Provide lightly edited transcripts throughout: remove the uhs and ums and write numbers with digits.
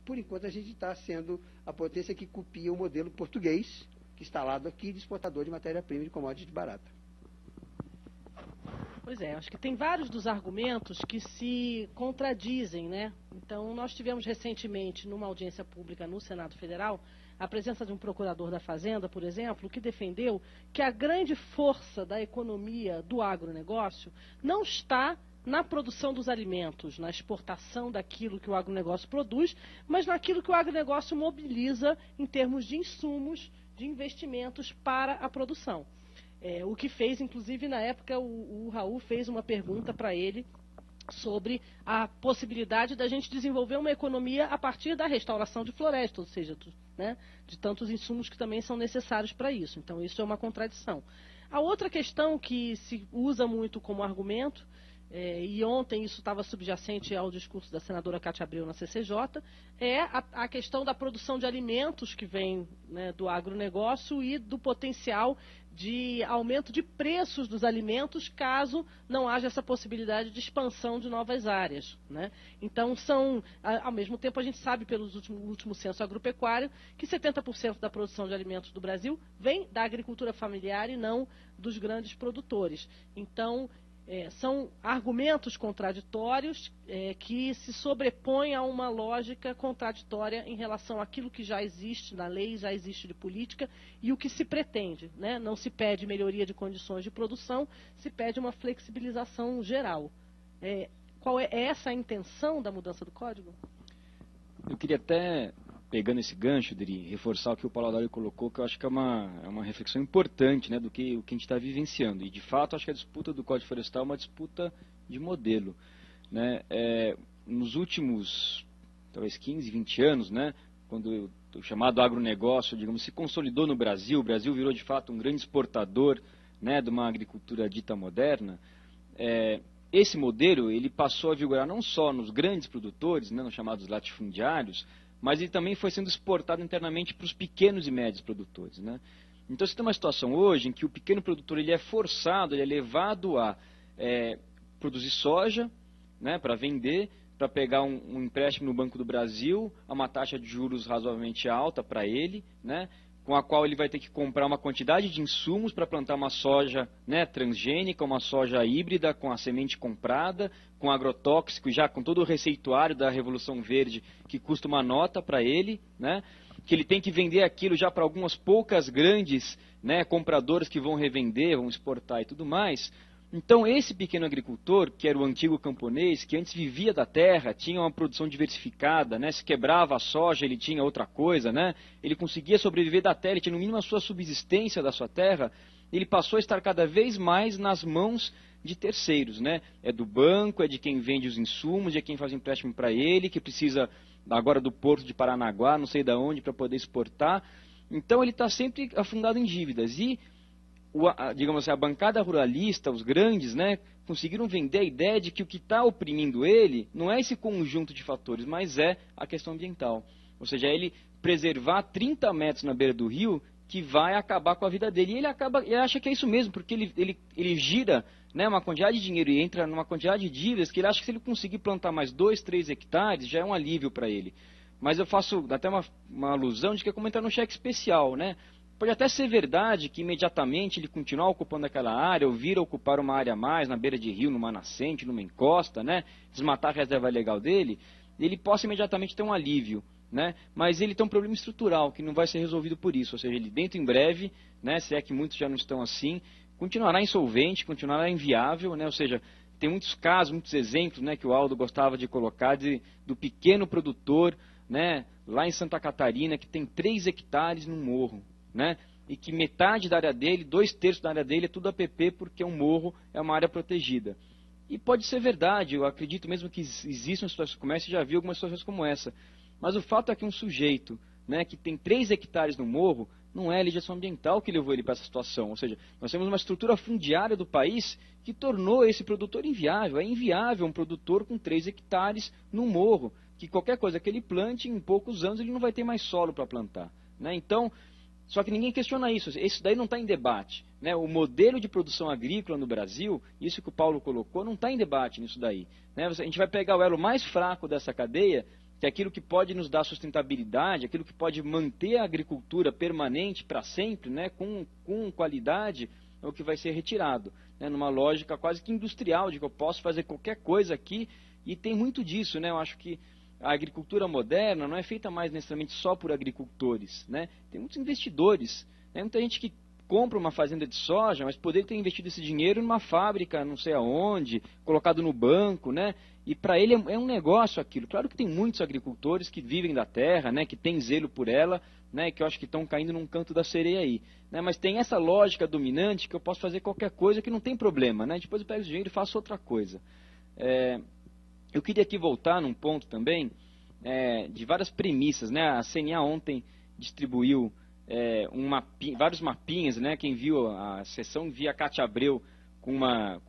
por enquanto a gente está sendo a potência que copia o modelo português, que está instalado aqui, de exportador de matéria-prima e de commodity barata. Pois é, acho que tem vários dos argumentos que se contradizem, né? Então, nós tivemos recentemente, numa audiência pública no Senado Federal, a presença de um procurador da Fazenda, por exemplo, que defendeu que a grande força da economia do agronegócio não está na produção dos alimentos, na exportação daquilo que o agronegócio produz, mas naquilo que o agronegócio mobiliza em termos de insumos, de investimentos para a produção. O que fez, inclusive, na época, o Raul fez uma pergunta para ele sobre a possibilidade da gente desenvolver uma economia a partir da restauração de florestas, ou seja, de tantos insumos que também são necessários para isso. Então, isso é uma contradição. A outra questão que se usa muito como argumento, e ontem isso estava subjacente ao discurso da senadora Cátia Abreu na CCJ, é a questão da produção de alimentos que vem, né, do agronegócio e do potencial de aumento de preços dos alimentos caso não haja essa possibilidade de expansão de novas áreas, né? Então, ao mesmo tempo, a gente sabe pelo último censo agropecuário que 70% da produção de alimentos do Brasil vem da agricultura familiar e não dos grandes produtores. Então, são argumentos contraditórios que se sobrepõem a uma lógica contraditória em relação àquilo que já existe na lei, já existe de política e o que se pretende, né? Não se pede melhoria de condições de produção, se pede uma flexibilização geral. Qual é essa a intenção da mudança do Código? Eu queria até, pegando esse gancho, Dri, reforçar o que o Paulo Adair colocou, que eu acho que é uma reflexão importante, né, do que a gente está vivenciando. E, de fato, acho que a disputa do Código Florestal é uma disputa de modelo, né? Nos últimos, talvez, 15, 20 anos, né, quando o chamado agronegócio, digamos, se consolidou no Brasil, o Brasil virou, de fato, um grande exportador, né, de uma agricultura dita moderna, esse modelo ele passou a vigorar não só nos grandes produtores, né, nos chamados latifundiários, mas ele também foi sendo exportado internamente para os pequenos e médios produtores, né? Então você tem uma situação hoje em que o pequeno produtor ele é forçado, ele é levado a produzir soja, né, para vender, para pegar um empréstimo no Banco do Brasil, a uma taxa de juros razoavelmente alta para ele, né, com a qual ele vai ter que comprar uma quantidade de insumos para plantar uma soja, né, transgênica, uma soja híbrida, com a semente comprada, com agrotóxico, já com todo o receituário da Revolução Verde, que custa uma nota para ele, né, que ele tem que vender aquilo já para algumas poucas grandes, né, compradores que vão revender, vão exportar e tudo mais. Então, esse pequeno agricultor, que era o antigo camponês, que antes vivia da terra, tinha uma produção diversificada, né? Se quebrava a soja, ele tinha outra coisa, né? Ele conseguia sobreviver da terra, ele tinha no mínimo a sua subsistência da sua terra, ele passou a estar cada vez mais nas mãos de terceiros, né? É do banco, é de quem vende os insumos, é quem faz empréstimo para ele, que precisa agora do porto de Paranaguá, não sei de onde, para poder exportar. Então, ele está sempre afundado em dívidas. E digamos assim, a bancada ruralista, os grandes, né, conseguiram vender a ideia de que o que está oprimindo ele não é esse conjunto de fatores, mas é a questão ambiental. Ou seja, é ele preservar 30 metros na beira do rio que vai acabar com a vida dele. E ele acha que é isso mesmo, porque ele gira, né, uma quantidade de dinheiro e entra numa quantidade de dívidas que ele acha que se ele conseguir plantar mais 2, 3 hectares, já é um alívio para ele. Mas eu faço até uma alusão de que é como entrar num cheque especial, né? Pode até ser verdade que imediatamente ele continuar ocupando aquela área, ou vir a ocupar uma área a mais, na beira de rio, numa nascente, numa encosta, né, desmatar a reserva legal dele, ele possa imediatamente ter um alívio, né, mas ele tem um problema estrutural que não vai ser resolvido por isso, ou seja, ele dentro em breve, né, se é que muitos já não estão assim, continuará insolvente, continuará inviável, né, ou seja, tem muitos casos, muitos exemplos, né, que o Aldo gostava de colocar do pequeno produtor, né, lá em Santa Catarina, que tem 3 hectares num morro, né? E que metade da área dele, 2/3 da área dele é tudo APP, porque um morro é uma área protegida. E pode ser verdade, eu acredito mesmo que existam situações como essa, já vi algumas situações como essa. Mas o fato é que um sujeito, né, que tem 3 hectares no morro, não é a legislação ambiental que levou ele para essa situação. Ou seja, nós temos uma estrutura fundiária do país que tornou esse produtor inviável. É inviável um produtor com 3 hectares no morro, que qualquer coisa que ele plante, em poucos anos ele não vai ter mais solo para plantar, né? Então, só que ninguém questiona isso, isso daí não está em debate, né? O modelo de produção agrícola no Brasil, isso que o Paulo colocou, não está em debate nisso daí, né? A gente vai pegar o elo mais fraco dessa cadeia que aquilo que pode nos dar sustentabilidade, aquilo que pode manter a agricultura permanente para sempre, né, com qualidade, é o que vai ser retirado, né, numa lógica quase que industrial, de que eu posso fazer qualquer coisa aqui, e tem muito disso, né, eu acho que a agricultura moderna não é feita mais necessariamente só por agricultores, né, tem muitos investidores, né, muita gente que compra uma fazenda de soja, mas poderia ter investido esse dinheiro numa fábrica, não sei aonde, colocado no banco, né? E para ele é um negócio aquilo. Claro que tem muitos agricultores que vivem da terra, né? Que têm zelo por ela, né? Que eu acho que estão caindo num canto da sereia aí, né? Mas tem essa lógica dominante que eu posso fazer qualquer coisa que não tem problema, né? Depois eu pego esse dinheiro e faço outra coisa. Eu queria aqui voltar num ponto também de várias premissas, né? A CNA ontem distribuiu vários mapinhas, né? Quem viu a sessão via a Cátia Abreu com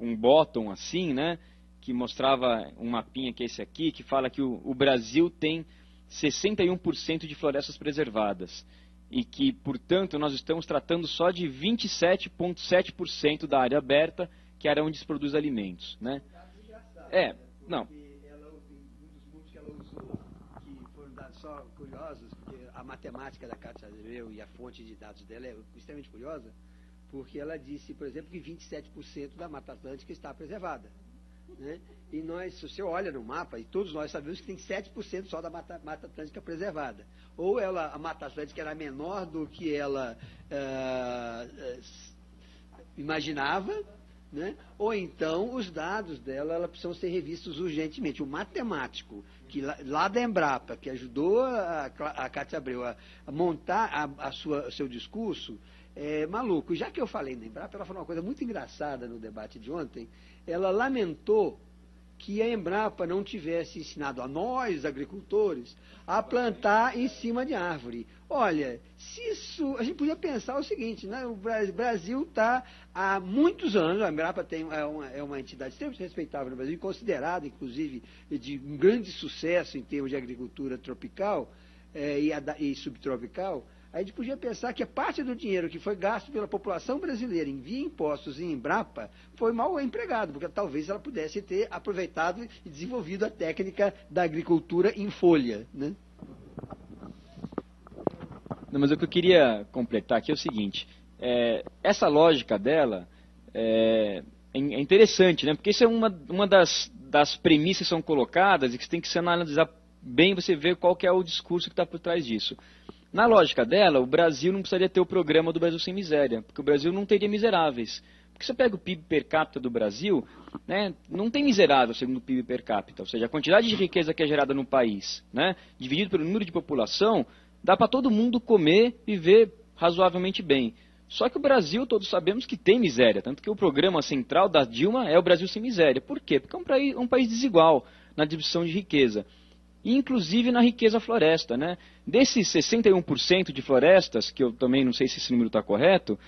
um bottom assim, né? Que mostrava um mapinha que é esse aqui, que fala que o Brasil tem 61% de florestas preservadas e que, portanto, nós estamos tratando só de 27,7% da área aberta, que é a área onde se produz alimentos, né? Não. Só curiosos, porque a matemática da Cátia Abreu e a fonte de dados dela é extremamente curiosa, porque ela disse, por exemplo, que 27% da Mata Atlântica está preservada, né? E nós, se você olha no mapa, e todos nós sabemos que tem 7% só da Mata Atlântica preservada. Ou a Mata Atlântica era menor do que ela imaginava, né? Ou então os dados dela precisam ser revistos urgentemente. O matemático que lá da Embrapa, que ajudou a Cátia Abreu a montar o seu discurso, é maluco. Já que eu falei da Embrapa, ela falou uma coisa muito engraçada no debate de ontem. Ela lamentou que a Embrapa não tivesse ensinado a nós, agricultores, a plantar em cima de árvore. Olha, a gente podia pensar o seguinte, né? O Brasil está há muitos anos, a Embrapa é uma entidade extremamente respeitável no Brasil, considerada, inclusive, de um grande sucesso em termos de agricultura tropical e subtropical. A gente podia pensar que a parte do dinheiro que foi gasto pela população brasileira em via impostos em Embrapa foi mal empregado, porque talvez ela pudesse ter aproveitado e desenvolvido a técnica da agricultura em folha, né? Não, mas o que eu queria completar aqui é o seguinte, essa lógica dela é interessante, né? Porque isso é uma das premissas que são colocadas e que você tem que se analisar bem, você ver qual que é o discurso que está por trás disso. Na lógica dela, o Brasil não precisaria ter o programa do Brasil Sem Miséria, porque o Brasil não teria miseráveis. Porque você pega o PIB per capita do Brasil, né, não tem miserável segundo o PIB per capita, ou seja, a quantidade de riqueza que é gerada no país, né, dividido pelo número de população, dá para todo mundo comer e viver razoavelmente bem. Só que o Brasil, todos sabemos que tem miséria, tanto que o programa central da Dilma é o Brasil Sem Miséria. Por quê? Porque é um país desigual na distribuição de riqueza. Inclusive na riqueza floresta, né? Desses 61% de florestas, que eu também não sei se esse número está correto,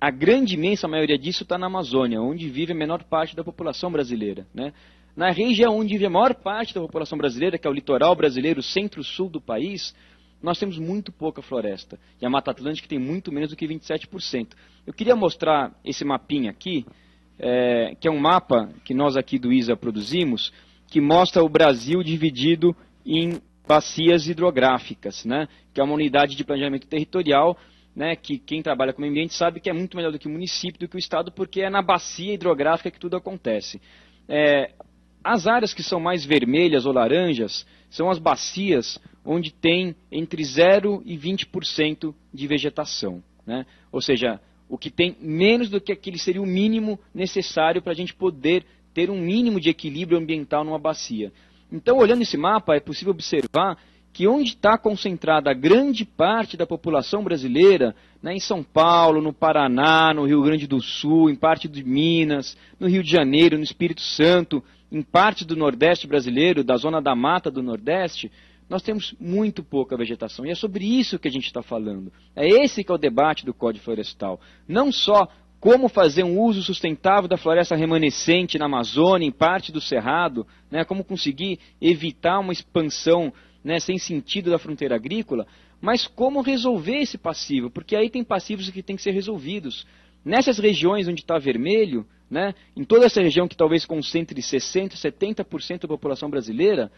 a grande imensa maioria disso está na Amazônia, onde vive a menor parte da população brasileira, né? Na região onde vive a maior parte da população brasileira, que é o litoral brasileiro, o centro-sul do país, nós temos muito pouca floresta. E a Mata Atlântica tem muito menos do que 27%. Eu queria mostrar esse mapinha aqui, que é um mapa que nós aqui do ISA produzimos, que mostra o Brasil dividido em bacias hidrográficas, né? Que é uma unidade de planejamento territorial, né? Que quem trabalha com o meio ambiente sabe que é muito melhor do que o município, do que o estado, porque é na bacia hidrográfica que tudo acontece. As áreas que são mais vermelhas ou laranjas são as bacias onde tem entre 0 e 20% de vegetação, né? Ou seja, o que tem menos do que aquele seria o mínimo necessário para a gente poder ter um mínimo de equilíbrio ambiental numa bacia. Então, olhando esse mapa, é possível observar que onde está concentrada a grande parte da população brasileira, né, em São Paulo, no Paraná, no Rio Grande do Sul, em parte de Minas, no Rio de Janeiro, no Espírito Santo, em parte do Nordeste brasileiro, da zona da mata do Nordeste, nós temos muito pouca vegetação. E é sobre isso que a gente está falando. É esse que é o debate do Código Florestal. Não só como fazer um uso sustentável da floresta remanescente na Amazônia, em parte do Cerrado, né, como conseguir evitar uma expansão, né, sem sentido da fronteira agrícola, mas como resolver esse passivo, porque aí tem passivos que têm que ser resolvidos. Nessas regiões onde está vermelho, né, em toda essa região que talvez concentre 60%, 70% da população brasileira,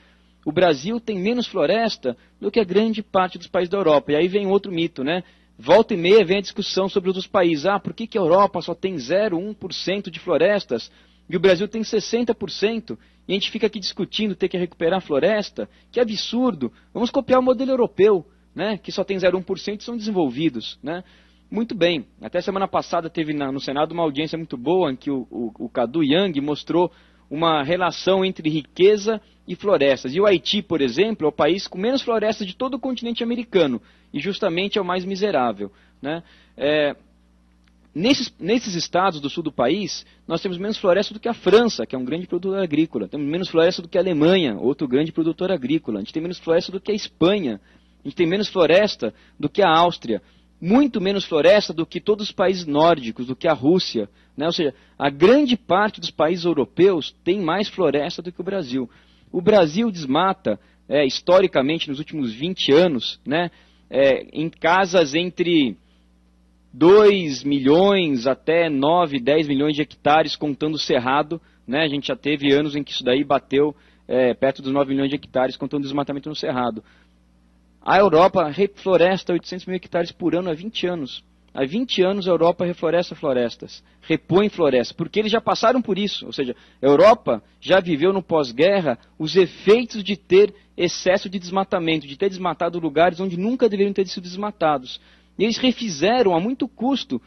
o Brasil tem menos floresta do que a grande parte dos países da Europa. E aí vem outro mito, né? Volta e meia vem a discussão sobre os outros países. Ah, por que a Europa só tem 0,1% de florestas e o Brasil tem 60%? E a gente fica aqui discutindo ter que recuperar a floresta? Que absurdo! Vamos copiar o modelo europeu, né? Que só tem 0,1% e são desenvolvidos, né? Muito bem. Até semana passada teve no Senado uma audiência muito boa em que o Cadu Yang mostrou uma relação entre riqueza e florestas. E o Haiti, por exemplo, é o país com menos florestas de todo o continente americano. E justamente é o mais miserável, né? Nesses estados do sul do país, nós temos menos floresta do que a França, que é um grande produtor agrícola. Temos menos floresta do que a Alemanha, outro grande produtor agrícola. A gente tem menos floresta do que a Espanha. A gente tem menos floresta do que a Áustria. Muito menos floresta do que todos os países nórdicos, do que a Rússia, né? Ou seja, a grande parte dos países europeus tem mais floresta do que o Brasil. O Brasil desmata, historicamente, nos últimos 20 anos, né, em casas entre 2 milhões até 9, 10 milhões de hectares, contando o cerrado, né? A gente já teve anos em que isso daí bateu perto dos 9 milhões de hectares, contando o desmatamento no cerrado. A Europa refloresta 800 mil hectares por ano há 20 anos. Há 20 anos a Europa refloresta florestas, repõe florestas, porque eles já passaram por isso. Ou seja, a Europa já viveu no pós-guerra os efeitos de ter excesso de desmatamento, de ter desmatado lugares onde nunca deveriam ter sido desmatados. E eles refizeram a muito custo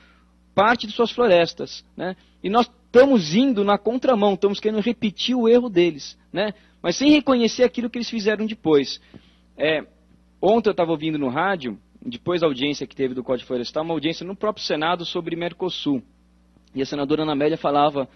parte de suas florestas, né? E nós estamos indo na contramão, estamos querendo repetir o erro deles, né? Mas sem reconhecer aquilo que eles fizeram depois. Ontem eu estava ouvindo no rádio, depois da audiência que teve do Código Florestal, uma audiência no próprio Senado sobre Mercosul. E a senadora Ana Amélia falava,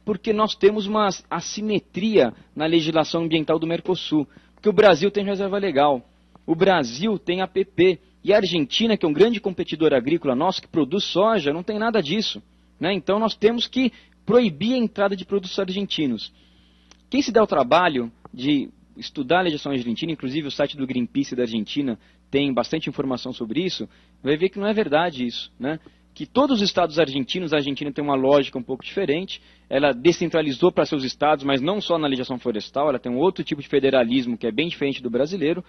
porque nós temos uma assimetria na legislação ambiental do Mercosul. Porque o Brasil tem reserva legal, o Brasil tem APP, e a Argentina, que é um grande competidor agrícola nosso, que produz soja, não tem nada disso, né? Então nós temos que proibir a entrada de produtos argentinos. Quem se dá o trabalho de estudar a legislação argentina, inclusive o site do Greenpeace da Argentina tem bastante informação sobre isso, vai ver que não é verdade isso, né? Que todos os estados argentinos, a Argentina tem uma lógica um pouco diferente, ela descentralizou para seus estados, mas não só na legislação florestal, ela tem um outro tipo de federalismo que é bem diferente do brasileiro,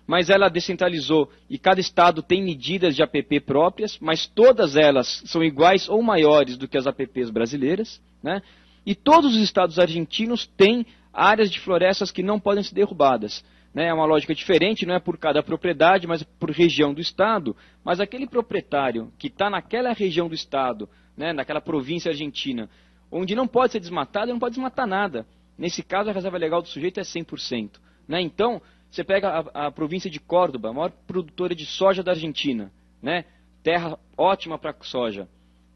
mas ela descentralizou e cada estado tem medidas de APP próprias, mas todas elas são iguais ou maiores do que as APPs brasileiras, né? E todos os estados argentinos têm áreas de florestas que não podem ser derrubadas, né? É uma lógica diferente, não é por cada propriedade, mas por região do estado. Mas aquele proprietário que está naquela região do estado, né, naquela província argentina, onde não pode ser desmatado, ele não pode desmatar nada. Nesse caso, a reserva legal do sujeito é 100%. Né? Então, você pega a província de Córdoba, a maior produtora de soja da Argentina, né? Terra ótima para soja.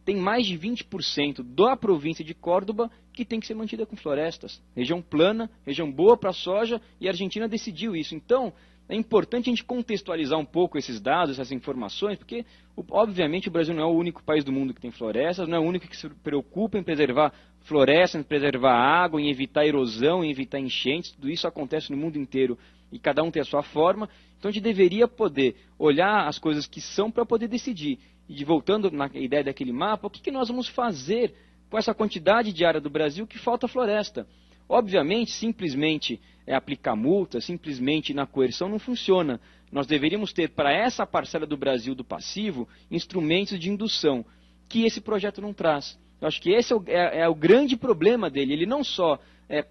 Tem mais de 20% da província de Córdoba que tem que ser mantida com florestas. Região plana, região boa para soja, e a Argentina decidiu isso. Então, é importante a gente contextualizar um pouco esses dados, essas informações, porque, obviamente, o Brasil não é o único país do mundo que tem florestas, não é o único que se preocupa em preservar florestas, em preservar água, em evitar erosão, em evitar enchentes. Tudo isso acontece no mundo inteiro e cada um tem a sua forma. Então, a gente deveria poder olhar as coisas que são para poder decidir. E voltando na ideia daquele mapa, o que nós vamos fazer com essa quantidade de área do Brasil que falta floresta? Obviamente, simplesmente aplicar multa, simplesmente na coerção não funciona. Nós deveríamos ter para essa parcela do Brasil do passivo instrumentos de indução, que esse projeto não traz. Eu acho que esse é o grande problema dele. Ele não só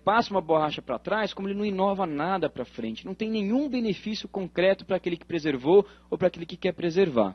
passa uma borracha para trás, como ele não inova nada para frente. Não tem nenhum benefício concreto para aquele que preservou ou para aquele que quer preservar.